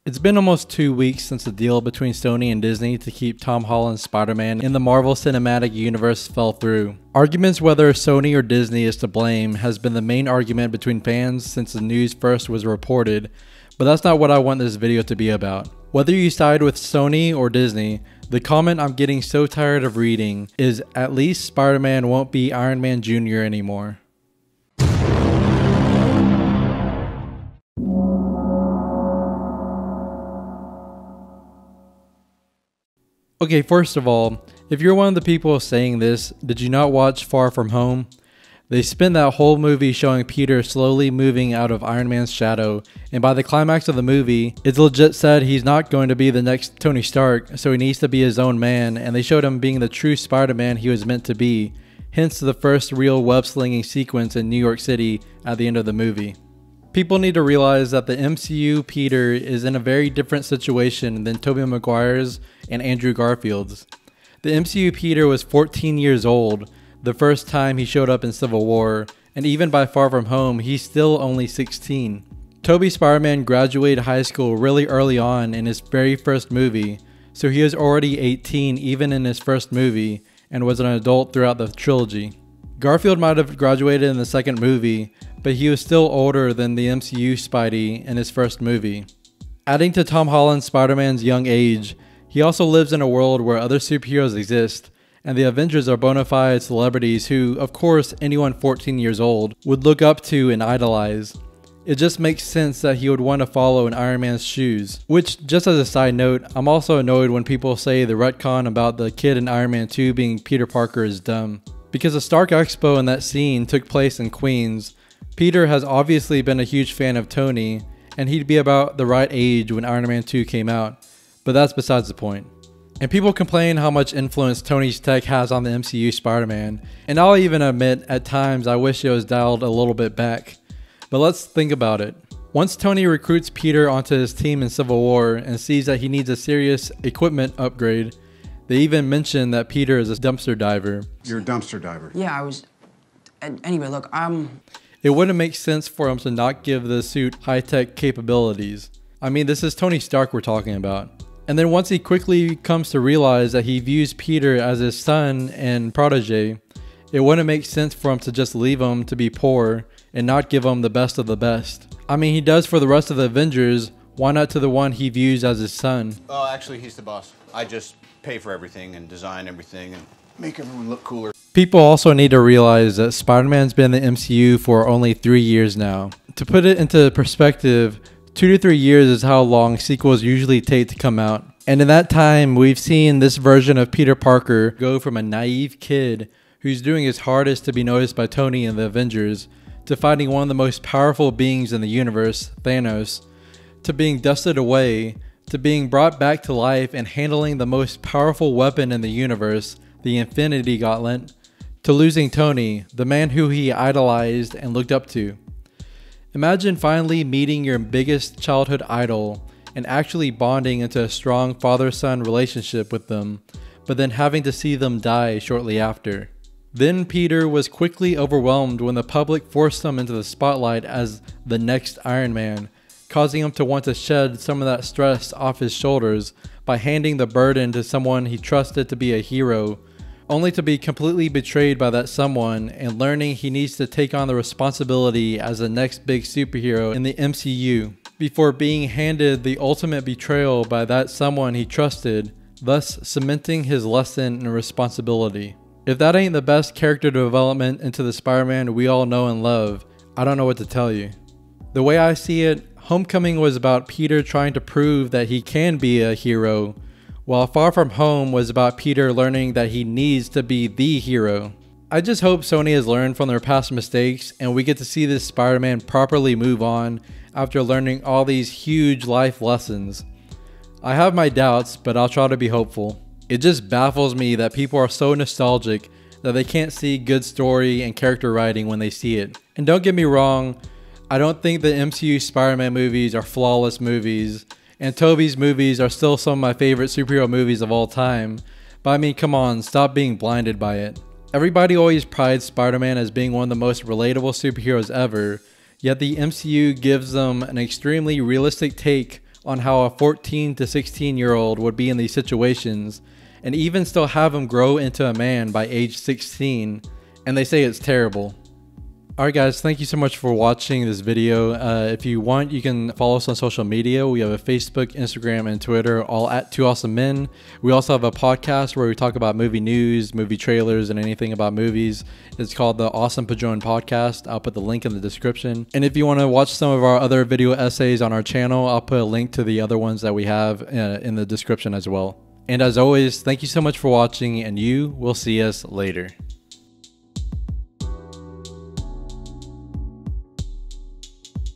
It's been almost 2 weeks since the deal between Sony and Disney to keep Tom Holland's Spider-Man in the Marvel Cinematic Universe fell through. Arguments whether Sony or Disney is to blame has been the main argument between fans since the news first was reported, but that's not what I want this video to be about. Whether you side with Sony or Disney, the comment I'm getting so tired of reading is at least Spider-Man won't be Iron Man Jr. anymore. Okay, first of all, if you're one of the people saying this, did you not watch Far From Home? They spent that whole movie showing Peter slowly moving out of Iron Man's shadow, and by the climax of the movie, it's legit said he's not going to be the next Tony Stark, so he needs to be his own man, and they showed him being the true Spider-Man he was meant to be, hence the first real web-slinging sequence in New York City at the end of the movie. People need to realize that the MCU Peter is in a very different situation than Tobey Maguire's and Andrew Garfield's. The MCU Peter was 14 years old the first time he showed up in Civil War, and even by Far From Home, he's still only 16. Tobey's Spider-Man graduated high school really early on in his very first movie, so he was already 18 even in his first movie and was an adult throughout the trilogy. Garfield might have graduated in the second movie, but he was still older than the MCU Spidey in his first movie. Adding to Tom Holland's Spider-Man's young age, he also lives in a world where other superheroes exist, and the Avengers are bona fide celebrities who, of course, anyone 14 years old would look up to and idolize. It just makes sense that he would want to follow in Iron Man's shoes. Which, just as a side note, I'm also annoyed when people say the retcon about the kid in Iron Man 2 being Peter Parker is dumb. Because the Stark Expo in that scene took place in Queens, Peter has obviously been a huge fan of Tony, and he'd be about the right age when Iron Man 2 came out, but that's besides the point. And people complain how much influence Tony's tech has on the MCU Spider-Man, and I'll even admit at times I wish it was dialed a little bit back. But let's think about it. Once Tony recruits Peter onto his team in Civil War and sees that he needs a serious equipment upgrade, they even mention that Peter is a dumpster diver. You're a dumpster diver. Yeah, I was... Anyway, look, It wouldn't make sense for him to not give the suit high-tech capabilities. I mean, this is Tony Stark we're talking about. And then once he quickly comes to realize that he views Peter as his son and protege, it wouldn't make sense for him to just leave him to be poor and not give him the best of the best. I mean, he does for the rest of the Avengers, why not to the one he views as his son? Oh, actually, he's the boss. I just pay for everything and design everything and make everyone look cooler. People also need to realize that Spider-Man's been in the MCU for only 3 years now. To put it into perspective, 2 to 3 years is how long sequels usually take to come out. And in that time, we've seen this version of Peter Parker go from a naive kid who's doing his hardest to be noticed by Tony and the Avengers, to fighting one of the most powerful beings in the universe, Thanos, to being dusted away, to being brought back to life and handling the most powerful weapon in the universe, the Infinity Gauntlet, to losing Tony, the man who he idolized and looked up to. Imagine finally meeting your biggest childhood idol and actually bonding into a strong father-son relationship with them, but then having to see them die shortly after. Then Peter was quickly overwhelmed when the public forced him into the spotlight as the next Iron Man, causing him to want to shed some of that stress off his shoulders by handing the burden to someone he trusted to be a hero, only to be completely betrayed by that someone and learning he needs to take on the responsibility as the next big superhero in the MCU, before being handed the ultimate betrayal by that someone he trusted, thus cementing his lesson and responsibility. If that ain't the best character development into the Spider-Man we all know and love, I don't know what to tell you. The way I see it, Homecoming was about Peter trying to prove that he can be a hero, while Far From Home was about Peter learning that he needs to be the hero. I just hope Sony has learned from their past mistakes and we get to see this Spider-Man properly move on after learning all these huge life lessons. I have my doubts, but I'll try to be hopeful. It just baffles me that people are so nostalgic that they can't see good story and character writing when they see it. And don't get me wrong, I don't think the MCU Spider-Man movies are flawless movies, and Tobey's movies are still some of my favorite superhero movies of all time, but I mean, come on, stop being blinded by it. Everybody always prides Spider-Man as being one of the most relatable superheroes ever, yet the MCU gives them an extremely realistic take on how a 14 to 16-year-old would be in these situations and even still have him grow into a man by age 16, and they say it's terrible. Alright guys, thank you so much for watching this video. If you want, you can follow us on social media. We have a Facebook, Instagram, and Twitter, all at Two Awesome Men. We also have a podcast where we talk about movie news, movie trailers, and anything about movies. It's called the Awesome Padron Podcast. I'll put the link in the description. And if you want to watch some of our other video essays on our channel, I'll put a link to the other ones that we have in the description as well. And as always, thank you so much for watching, and you will see us later.